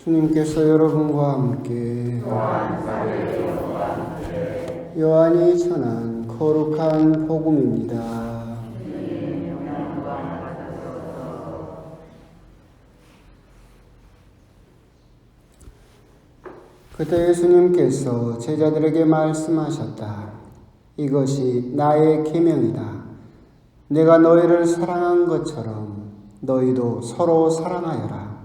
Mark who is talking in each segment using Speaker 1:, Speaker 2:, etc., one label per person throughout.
Speaker 1: 주님께서 여러분과 함께 요한이 전한 거룩한 복음입니다. 그때 예수님께서 제자들에게 말씀하셨다. 이것이 나의 계명이다. 내가 너희를 사랑한 것처럼 너희도 서로 사랑하여라.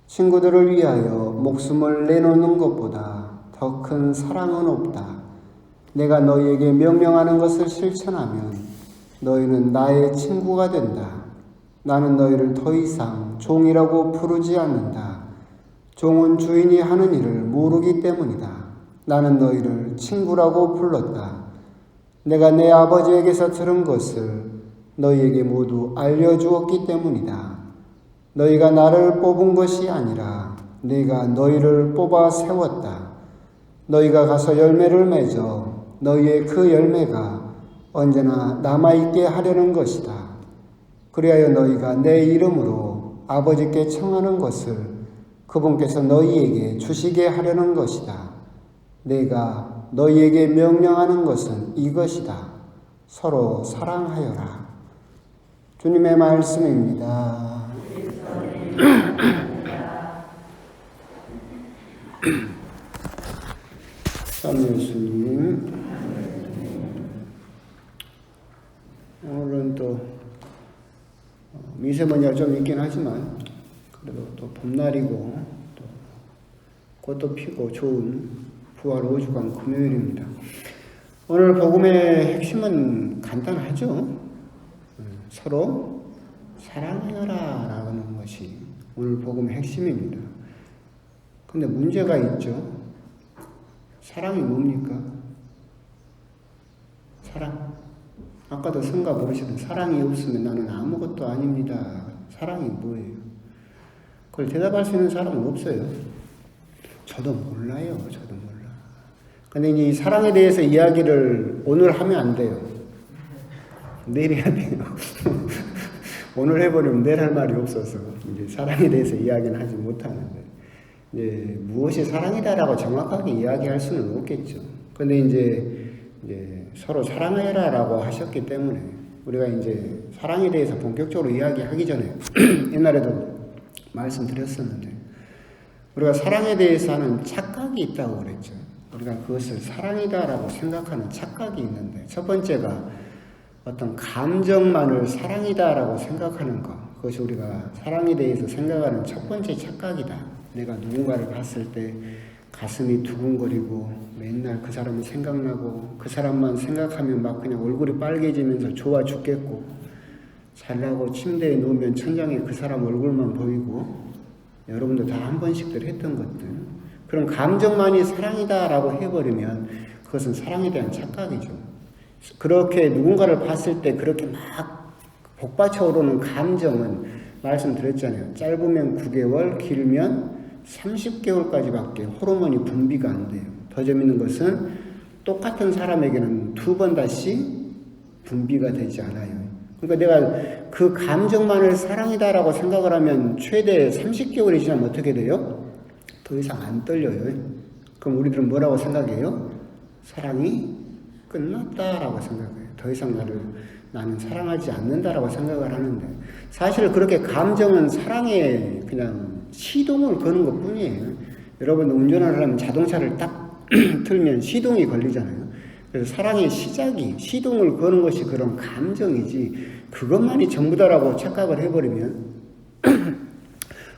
Speaker 1: 친구들을 위하여 목숨을 내놓는 것보다 더 큰 사랑은 없다. 내가 너희에게 명령하는 것을 실천하면 너희는 나의 친구가 된다. 나는 너희를 더 이상 종이라고 부르지 않는다. 종은 주인이 하는 일을 모르기 때문이다. 나는 너희를 친구라고 불렀다. 내가 내 아버지에게서 들은 것을 너희에게 모두 알려주었기 때문이다. 너희가 나를 뽑은 것이 아니라 내가 너희를 뽑아 세웠다. 너희가 가서 열매를 맺어 너희의 그 열매가 언제나 남아있게 하려는 것이다. 그리하여 너희가 내 이름으로 아버지께 청하는 것을 그분께서 너희에게 주시게 하려는 것이다. 내가 너희에게 명령하는 것은 이것이다. 서로 사랑하여라. 주님의 말씀입니다. 예수님, 오늘은 또 미세먼지가 좀 있긴 하지만 그래도 또 봄날이고 또 꽃도 피고 좋은 부활 오주간 금요일입니다. 오늘 복음의 핵심은 간단하죠. 서로 사랑하여라 라는 것이 오늘 복음의 핵심입니다. 근데 문제가 있죠. 사랑이 뭡니까? 사랑. 아까도 성가 부르시던 사랑이 없으면 나는 아무것도 아닙니다. 사랑이 뭐예요? 그걸 대답할 수 있는 사람은 없어요. 저도 몰라요. 저도 몰라. 근데 이제 이 사랑에 대해서 이야기를 오늘 하면 안 돼요. 내일 해야 돼요. 오늘 해버리면 내일 할 말이 없어서 이제 사랑에 대해서 이야기는 하지 못하는데 이제 무엇이 사랑이다라고 정확하게 이야기할 수는 없겠죠. 근데 이제 서로 사랑해라라고 하셨기 때문에 우리가 이제 사랑에 대해서 본격적으로 이야기하기 전에 옛날에도 말씀드렸었는데 우리가 사랑에 대해서 하는 착각이 있다고 그랬죠. 우리가 그것을 사랑이다라고 생각하는 착각이 있는데 첫 번째가 어떤 감정만을 사랑이다라고 생각하는 것. 그것이 우리가 사랑에 대해서 생각하는 첫 번째 착각이다. 내가 누군가를 봤을 때 가슴이 두근거리고 맨날 그 사람이 생각나고 그 사람만 생각하면 막 그냥 얼굴이 빨개지면서 좋아 죽겠고 잘나고 침대에 누우면 천장에 그 사람 얼굴만 보이고 여러분도 다 한 번씩들 했던 것들 그런 감정만이 사랑이다라고 해버리면 그것은 사랑에 대한 착각이죠. 그렇게 누군가를 봤을 때 그렇게 막 복받쳐 오르는 감정은 말씀드렸잖아요. 짧으면 9개월, 길면 30개월까지밖에 호르몬이 분비가 안 돼요. 더 재밌는 것은 똑같은 사람에게는 2번 다시 분비가 되지 않아요. 그러니까 내가 그 감정만을 사랑이다라고 생각을 하면 최대 30개월이 지나면 어떻게 돼요? 더 이상 안 떨려요. 그럼 우리들은 뭐라고 생각해요? 사랑이 끝났다라고 생각해요. 더 이상 나는 사랑하지 않는다라고 생각을 하는데 사실 그렇게 감정은 사랑에 그냥 시동을 거는 것 뿐이에요. 여러분 운전을 하려면 자동차를 딱 틀면 시동이 걸리잖아요. 그래서 사랑의 시동을 거는 것이 그런 감정이지 그것만이 전부다라고 착각을 해버리면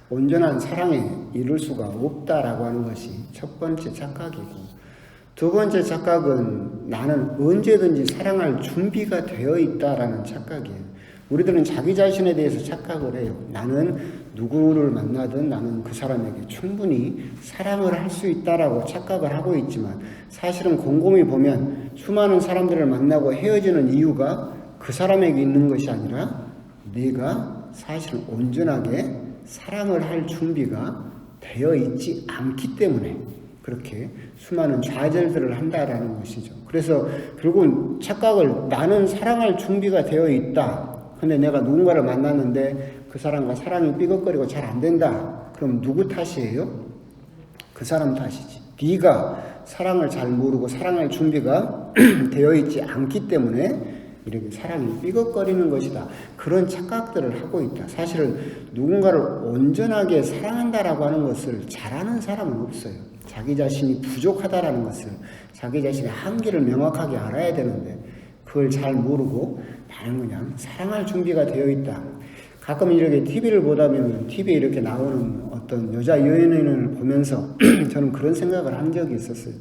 Speaker 1: 온전한 사랑에 이룰 수가 없다라고 하는 것이 첫 번째 착각이고 두 번째 착각은 나는 언제든지 사랑할 준비가 되어 있다라는 착각이에요. 우리들은 자기 자신에 대해서 착각을 해요. 나는 누구를 만나든 나는 그 사람에게 충분히 사랑을 할 수 있다라고 착각을 하고 있지만 사실은 곰곰이 보면 수많은 사람들을 만나고 헤어지는 이유가 그 사람에게 있는 것이 아니라 내가 사실은 온전하게 사랑을 할 준비가 되어 있지 않기 때문에 그렇게 수많은 좌절들을 한다라는 것이죠. 그래서 결국은 착각을 나는 사랑할 준비가 되어 있다. 근데 내가 누군가를 만났는데 그 사람과 사랑이 삐걱거리고 잘 안 된다. 그럼 누구 탓이에요? 그 사람 탓이지. 네가 사랑을 잘 모르고 사랑할 준비가 되어 있지 않기 때문에 이렇게 사랑이 삐걱거리는 것이다. 그런 착각들을 하고 있다. 사실은 누군가를 온전하게 사랑한다라고 하는 것을 잘하는 사람은 없어요. 자기 자신이 부족하다라는 것을, 자기 자신의 한계를 명확하게 알아야 되는데 그걸 잘 모르고 나는 그냥 사랑할 준비가 되어 있다. 가끔 이렇게 TV를 보다 보면 TV에 이렇게 나오는 어떤 여자 연예인을 보면서 저는 그런 생각을 한 적이 있었어요.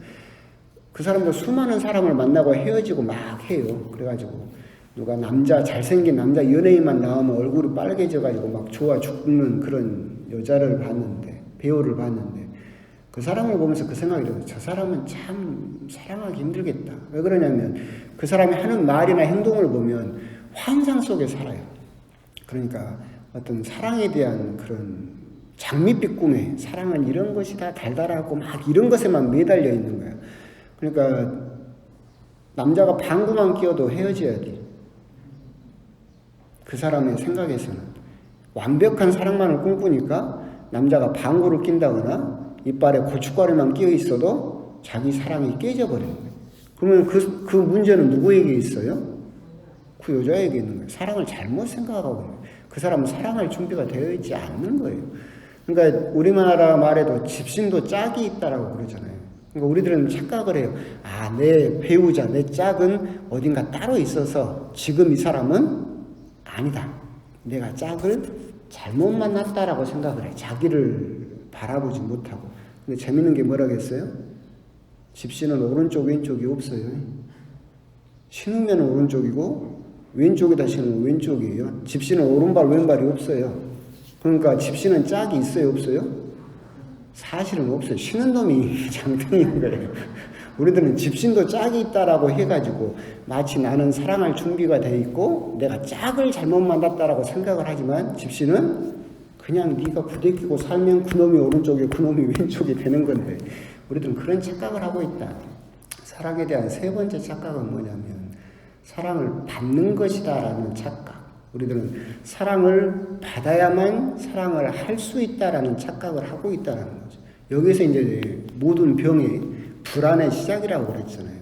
Speaker 1: 그 사람도 수많은 사람을 만나고 헤어지고 막 해요. 그래가지고 누가 잘생긴 남자 연예인만 나오면 얼굴이 빨개져가지고 막 좋아 죽는 그런 여자를 봤는데, 배우를 봤는데 그 사람을 보면서 그 생각이 들어요. 저 사람은 참 사랑하기 힘들겠다. 왜 그러냐면 그 사람이 하는 말이나 행동을 보면 환상 속에 살아요. 그러니까 어떤 사랑에 대한 그런 장밋빛 꿈에 사랑은 이런 것이다, 달달하고 막 이런 것에만 매달려 있는 거야. 그러니까 남자가 방구만 끼어도 헤어져야 돼. 그 사람의 생각에서는 완벽한 사랑만을 꿈꾸니까 남자가 방구를 낀다거나 이빨에 고춧가루만 끼어 있어도 자기 사랑이 깨져버리는 거예요. 그러면 그 문제는 누구에게 있어요? 그 여자에게 있는 거예요. 사랑을 잘못 생각하고 있는 거예요. 그 사람은 사랑할 준비가 되어 있지 않는 거예요. 그러니까 우리나라 말에도 집신도 짝이 있다라고 그러잖아요. 그러니까 우리들은 착각을 해요. 아, 내 배우자, 내 짝은 어딘가 따로 있어서 지금 이 사람은 아니다. 내가 짝을 잘못 만났다라고 생각을 해. 자기를 바라보지 못하고. 근데 재밌는 게 뭐라겠어요? 집신은 오른쪽, 왼쪽이 없어요. 신으면 오른쪽이고 왼쪽에다 신으면 왼쪽이에요. 집신은 오른발, 왼발이 없어요. 그러니까 집신은 짝이 있어요, 없어요? 사실은 없어요. 신은 놈이 장땡인 거예요. 우리들은 집신도 짝이 있다라고 해가지고 마치 나는 사랑할 준비가 돼 있고 내가 짝을 잘못 만났다라고 생각을 하지만 집신은 그냥 네가 부대끼고 살면 그놈이 오른쪽에 그놈이 왼쪽이 되는 건데 우리들은 그런 착각을 하고 있다. 사랑에 대한 세 번째 착각은 뭐냐면 사랑을 받는 것이다라는 착각. 우리들은 사랑을 받아야만 사랑을 할 수 있다라는 착각을 하고 있다는 거죠. 여기서 이제 모든 병의 불안의 시작이라고 그랬잖아요.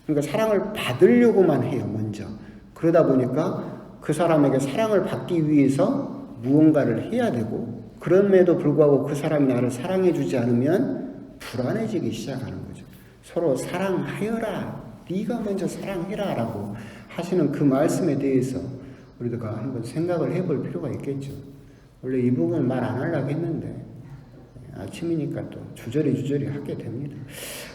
Speaker 1: 그러니까 사랑을 받으려고만 해요, 먼저. 그러다 보니까 그 사람에게 사랑을 받기 위해서 무언가를 해야 되고, 그럼에도 불구하고 그 사람이 나를 사랑해주지 않으면 불안해지기 시작하는 거죠. 서로 사랑하여라, 네가 먼저 사랑해라 라고 하시는 그 말씀에 대해서 우리가 한번 생각을 해볼 필요가 있겠죠. 원래 이 부분은 말 안 하려고 했는데 아침이니까 또 주저리 하게 됩니다.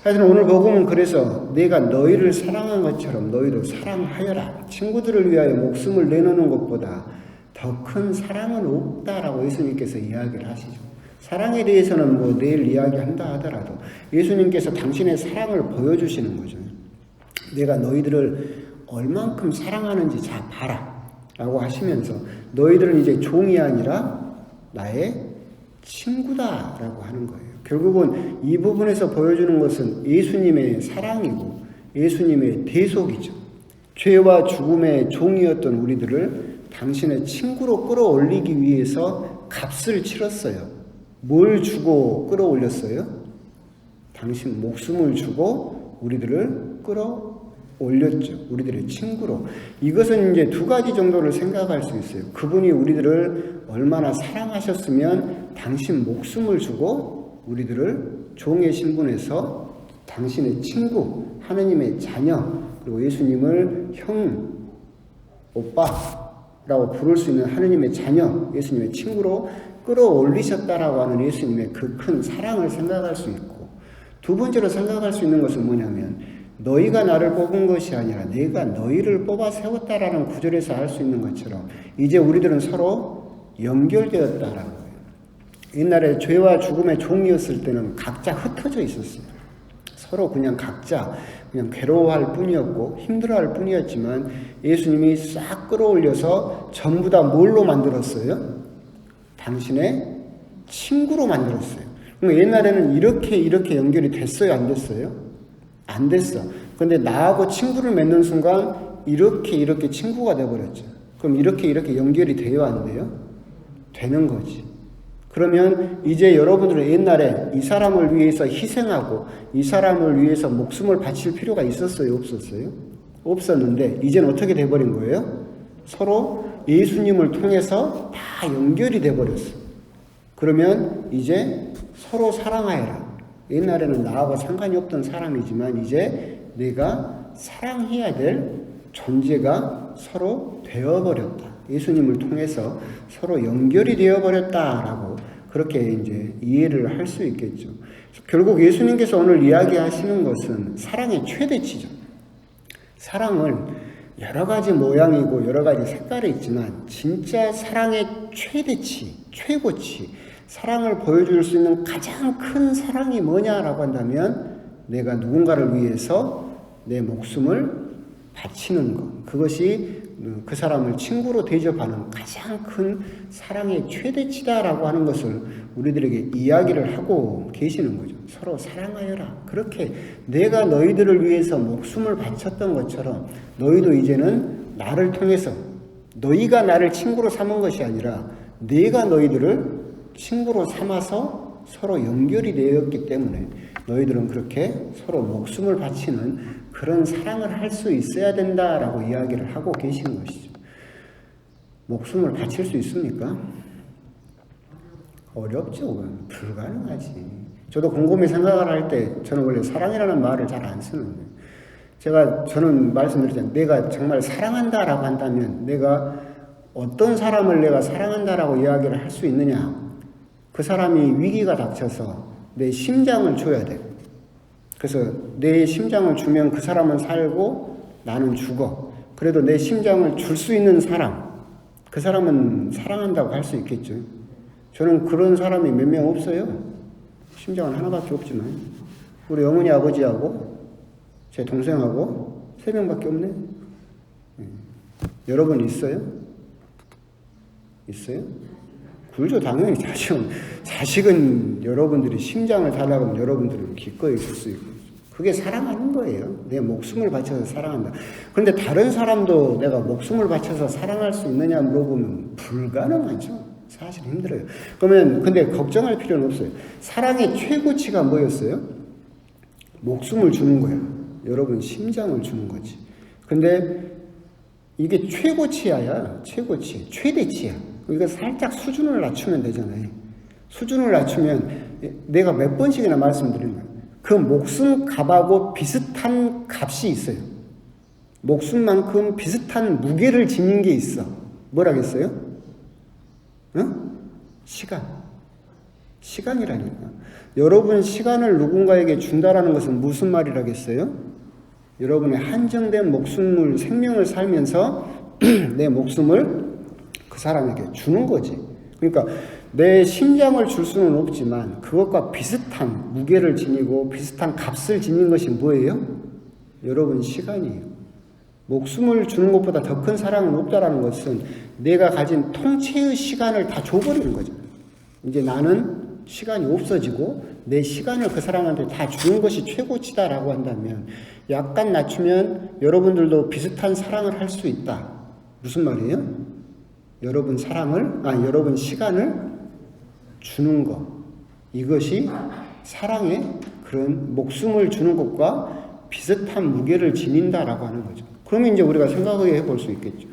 Speaker 1: 하여튼 오늘 복음은 그래서 내가 너희를 사랑한 것처럼 너희도 사랑하여라. 친구들을 위하여 목숨을 내놓는 것보다 더 큰 사랑은 없다라고 예수님께서 이야기를 하시죠. 사랑에 대해서는 뭐 내일 이야기한다 하더라도 예수님께서 당신의 사랑을 보여주시는 거죠. 내가 너희들을 얼만큼 사랑하는지 잘 봐라 라고 하시면서 너희들은 이제 종이 아니라 나의 친구다라고 하는 거예요. 결국은 이 부분에서 보여주는 것은 예수님의 사랑이고 예수님의 대속이죠. 죄와 죽음의 종이었던 우리들을 당신의 친구로 끌어올리기 위해서 값을 치렀어요. 뭘 주고 끌어올렸어요? 당신 목숨을 주고 우리들을 끌어올렸죠. 우리들의 친구로. 이것은 이제 두 가지 정도를 생각할 수 있어요. 그분이 우리들을 얼마나 사랑하셨으면 당신 목숨을 주고 우리들을 종의 신분에서 당신의 친구, 하느님의 자녀, 그리고 예수님을 형, 오빠라고 부를 수 있는 하느님의 자녀, 예수님의 친구로 끌어올리셨다라고 하는 예수님의 그 큰 사랑을 생각할 수 있고, 두 번째로 생각할 수 있는 것은 뭐냐면 너희가 나를 뽑은 것이 아니라 내가 너희를 뽑아 세웠다라는 구절에서 알 수 있는 것처럼 이제 우리들은 서로 연결되었다라는 거예요. 옛날에 죄와 죽음의 종이었을 때는 각자 흩어져 있었어요. 서로 그냥 각자 그냥 괴로워할 뿐이었고 힘들어할 뿐이었지만 예수님이 싹 끌어올려서 전부 다 뭘로 만들었어요? 당신의 친구로 만들었어요. 그러니까 옛날에는 이렇게 연결이 됐어요? 안 됐어요? 안 됐어. 그런데 나하고 친구를 맺는 순간 이렇게 친구가 돼버렸죠. 그럼 이렇게 연결이 돼요? 안 돼요? 되는 거지. 그러면 이제 여러분들은 옛날에 이 사람을 위해서 희생하고 이 사람을 위해서 목숨을 바칠 필요가 있었어요? 없었어요? 없었는데 이제는 어떻게 돼버린 거예요? 서로 예수님을 통해서 다 연결이 돼버렸어. 그러면 이제 서로 사랑하여라. 옛날에는 나하고 상관이 없던 사람이지만 이제 내가 사랑해야 될 존재가 서로 되어버렸다. 예수님을 통해서 서로 연결이 되어버렸다라고 그렇게 이제 이해를 할 수 있겠죠. 결국 예수님께서 오늘 이야기하시는 것은 사랑의 최대치죠. 사랑은 여러 가지 모양이고 여러 가지 색깔이 있지만 진짜 사랑의 최대치, 최고치, 사랑을 보여줄 수 있는 가장 큰 사랑이 뭐냐라고 한다면 내가 누군가를 위해서 내 목숨을 바치는 것. 그것이 그 사람을 친구로 대접하는 가장 큰 사랑의 최대치다라고 하는 것을 우리들에게 이야기를 하고 계시는 거죠. 서로 사랑하여라. 그렇게 내가 너희들을 위해서 목숨을 바쳤던 것처럼 너희도 이제는 나를 통해서 너희가 나를 친구로 삼은 것이 아니라 내가 너희들을 친구로 삼아서 서로 연결이 되었기 때문에 너희들은 그렇게 서로 목숨을 바치는 그런 사랑을 할 수 있어야 된다라고 이야기를 하고 계시는 것이죠. 목숨을 바칠 수 있습니까? 어렵죠. 불가능하지. 저도 곰곰이 생각을 할 때 저는 원래 사랑이라는 말을 잘 안 쓰는데 저는 말씀드렸잖아요. 내가 정말 사랑한다라고 한다면 내가 어떤 사람을 내가 사랑한다라고 이야기를 할 수 있느냐. 그 사람이 위기가 닥쳐서 내 심장을 줘야 돼. 그래서 내 심장을 주면 그 사람은 살고 나는 죽어. 그래도 내 심장을 줄 수 있는 사람, 그 사람은 사랑한다고 할 수 있겠죠. 저는 그런 사람이 몇 명 없어요. 심장은 하나밖에 없지만 우리 어머니 아버지하고 제 동생하고 3명밖에 없네. 여러분 있어요? 있어요? 굴죠. 당연히 자식은 여러분들이 심장을 달라고 하면 여러분들은 기꺼이 줄 수 있고 그게 사랑하는 거예요. 내 목숨을 바쳐서 사랑한다. 그런데 다른 사람도 내가 목숨을 바쳐서 사랑할 수 있느냐 물어보면 불가능하죠. 사실 힘들어요. 근데 걱정할 필요는 없어요. 사랑의 최고치가 뭐였어요? 목숨을 주는 거야. 여러분 심장을 주는 거지. 근데 이게 최고치야. 최고치. 최대치야. 이거 살짝 수준을 낮추면 되잖아요. 수준을 낮추면 내가 몇 번씩이나 말씀드린 거예요. 그 목숨 값하고 비슷한 값이 있어요. 목숨만큼 비슷한 무게를 지닌 게 있어. 뭐라겠어요? 응? 시간. 시간이라니까. 여러분 시간을 누군가에게 준다라는 것은 무슨 말이라겠어요? 여러분의 한정된 목숨을 생명을 살면서 내 목숨을 그 사람에게 주는 거지. 그러니까 내 심장을 줄 수는 없지만 그것과 비슷한 무게를 지니고 비슷한 값을 지닌 것이 뭐예요? 여러분 시간이에요. 목숨을 주는 것보다 더 큰 사랑은 없다라는 것은 내가 가진 통째의 시간을 다 줘버리는 거죠. 이제 나는 시간이 없어지고 내 시간을 그 사람한테 다 주는 것이 최고치다라고 한다면 약간 낮추면 여러분들도 비슷한 사랑을 할 수 있다. 무슨 말이에요? 여러분 여러분 시간을 주는 것. 이것이 사랑의 그런 목숨을 주는 것과 비슷한 무게를 지닌다라고 하는 거죠. 그러면 이제 우리가 생각해 볼 수 있겠죠.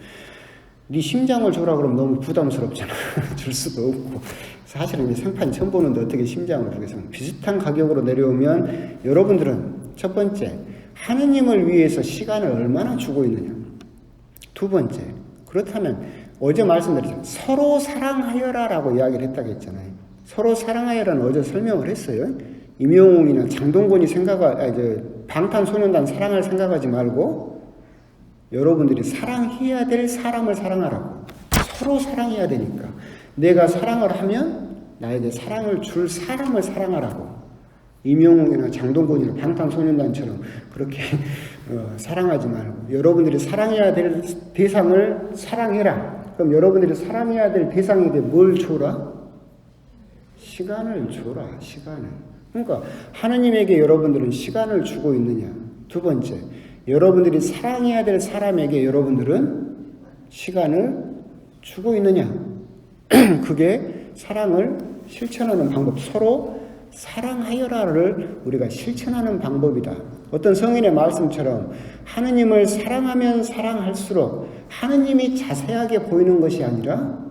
Speaker 1: 네 심장을 줘라 그러면 너무 부담스럽잖아. 줄 수도 없고. 사실은 이제 생판 처음 보는데 어떻게 심장을 주겠어요. 비슷한 가격으로 내려오면 여러분들은 첫 번째, 하느님을 위해서 시간을 얼마나 주고 있느냐. 두 번째, 그렇다면 어제 말씀드렸잖아요. 서로 사랑하여라라고 이야기를 했다고 했잖아요. 서로 사랑하여라는 어제 설명을 했어요. 임영웅이나 장동건이 방탄소년단 사랑을 생각하지 말고 여러분들이 사랑해야 될 사람을 사랑하라고. 서로 사랑해야 되니까. 내가 사랑을 하면 나에게 사랑을 줄 사람을 사랑하라고. 임영웅이나 장동건이나 방탄소년단처럼 그렇게 사랑하지 말고 여러분들이 사랑해야 될 대상을 사랑해라. 그럼 여러분들이 사랑해야 될 대상에게 뭘 줘라? 시간을 줘라. 시간을. 그러니까 하나님에게 여러분들은 시간을 주고 있느냐. 두 번째, 여러분들이 사랑해야 될 사람에게 여러분들은 시간을 주고 있느냐. 그게 사랑을 실천하는 방법, 서로 사랑하여라를 우리가 실천하는 방법이다. 어떤 성인의 말씀처럼 하느님을 사랑하면 사랑할수록 하느님이 자세하게 보이는 것이 아니라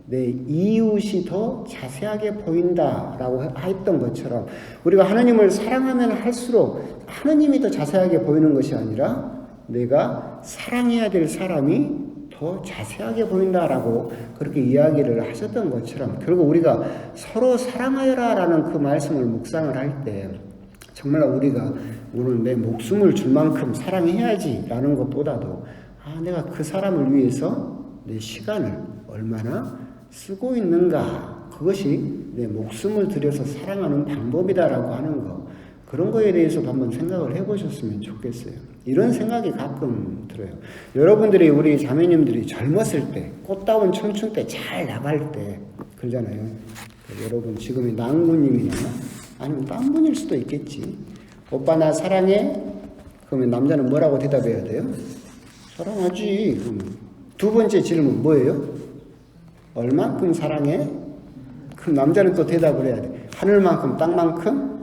Speaker 1: 내 이웃이 더 자세하게 보인다라고 했던 것처럼 우리가 하느님을 사랑하면 할수록 하느님이 더 자세하게 보이는 것이 아니라 내가 사랑해야 될 사람이 더 자세하게 보인다라고 그렇게 이야기를 하셨던 것처럼 결국 우리가 서로 사랑하여라라는 그 말씀을 묵상을 할 때 정말 우리가 오늘 내 목숨을 줄 만큼 사랑해야지라는 것보다도 내가 그 사람을 위해서 내 시간을 얼마나 쓰고 있는가, 그것이 내 목숨을 들여서 사랑하는 방법이다라고 하는 거, 그런 거에 대해서도 한번 생각을 해보셨으면 좋겠어요. 이런 생각이 가끔 들어요. 여러분들이, 우리 자매님들이 젊었을 때, 꽃다운 청춘 때 잘 나갈 때 그러잖아요. 여러분 지금의 낭구님이나 아니면 딴 분일 수도 있겠지. 오빠 나 사랑해? 그러면 남자는 뭐라고 대답해야 돼요? 사랑하지. 두 번째 질문 뭐예요? 얼만큼 사랑해? 그럼 남자는 또 대답을 해야 돼. 하늘만큼 땅만큼?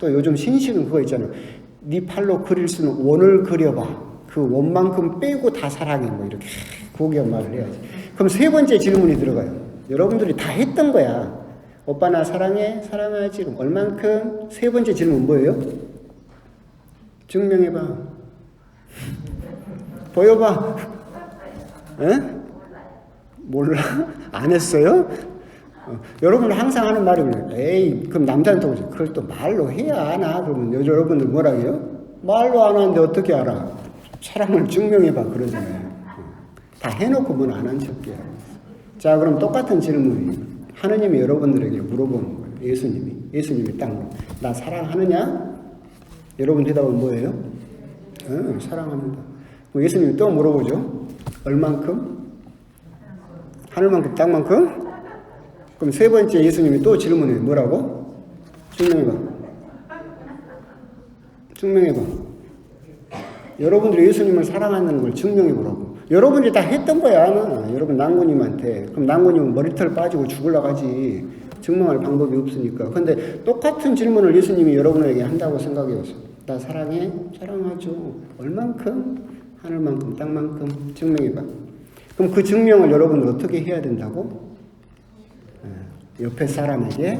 Speaker 1: 또 요즘 신식은 그거 있잖아요. 네 팔로 그릴 수는 원을 그려봐. 그 원만큼 빼고 다 사랑해. 뭐 이렇게 고귀한 말을 해야지. 그럼 세 번째 질문이 들어가요. 여러분들이 다 했던 거야. 오빠 나 사랑해? 사랑하지. 그럼 얼만큼? 세 번째 질문 뭐예요? 증명해봐. 보여봐. 에? 몰라? 안 했어요? 여러분 항상 하는 말이 에이, 그럼 남자는 또 그러죠. 그걸 또 말로 해야 아나? 그러면 여러분들 뭐라 해요? 말로 안 하는데 어떻게 알아? 사랑을 증명해봐 그러잖아요. 다 해놓고 뭔 안 한 척이야. 자, 그럼 똑같은 질문이 하느님이 여러분들에게 물어보는 거예요. 예수님이 딱 나 사랑하느냐? 여러분 대답은 뭐예요? 사랑합니다. 예수님이 또 물어보죠. 얼만큼? 하늘만큼 땅만큼? 그럼 세 번째 예수님이 또 질문해. 뭐라고? 증명해봐. 여러분들이 예수님을 사랑하는 걸 증명해보라고. 여러분들이 다 했던 거야. 여러분 낭구님한테. 그럼 낭구님은 머리털 빠지고 죽으려고 하지. 증명할 방법이 없으니까. 근데 똑같은 질문을 예수님이 여러분에게 한다고 생각해보세요. 나 사랑해? 사랑하죠. 얼만큼? 하늘만큼 땅만큼? 증명해봐. 그럼 그 증명을 여러분은 어떻게 해야 된다고? 옆에 사람에게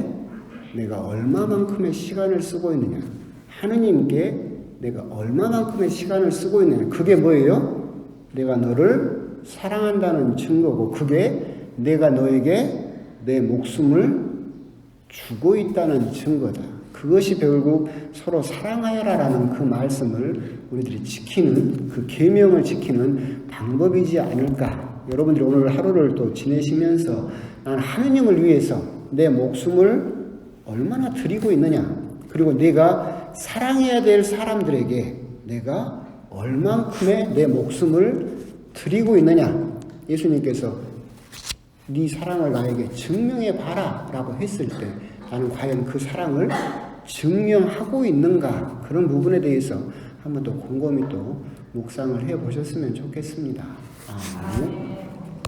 Speaker 1: 내가 얼마만큼의 시간을 쓰고 있느냐, 하느님께 내가 얼마만큼의 시간을 쓰고 있느냐, 그게 뭐예요? 내가 너를 사랑한다는 증거고, 그게 내가 너에게 내 목숨을 주고 있다는 증거다. 그것이 결국 서로 사랑하여라라는 그 말씀을 우리들이 지키는, 그 계명을 지키는 방법이지 않을까. 여러분들이 오늘 하루를 또 지내시면서 난 하느님을 위해서 내 목숨을 얼마나 드리고 있느냐, 그리고 내가 사랑해야 될 사람들에게 내가 얼만큼의 내 목숨을 드리고 있느냐. 예수님께서 네 사랑을 나에게 증명해 봐라 라고 했을 때 나는 과연 그 사랑을 증명하고 있는가, 그런 부분에 대해서 한번 더 곰곰이 또 묵상을 해 보셨으면 좋겠습니다. 아멘.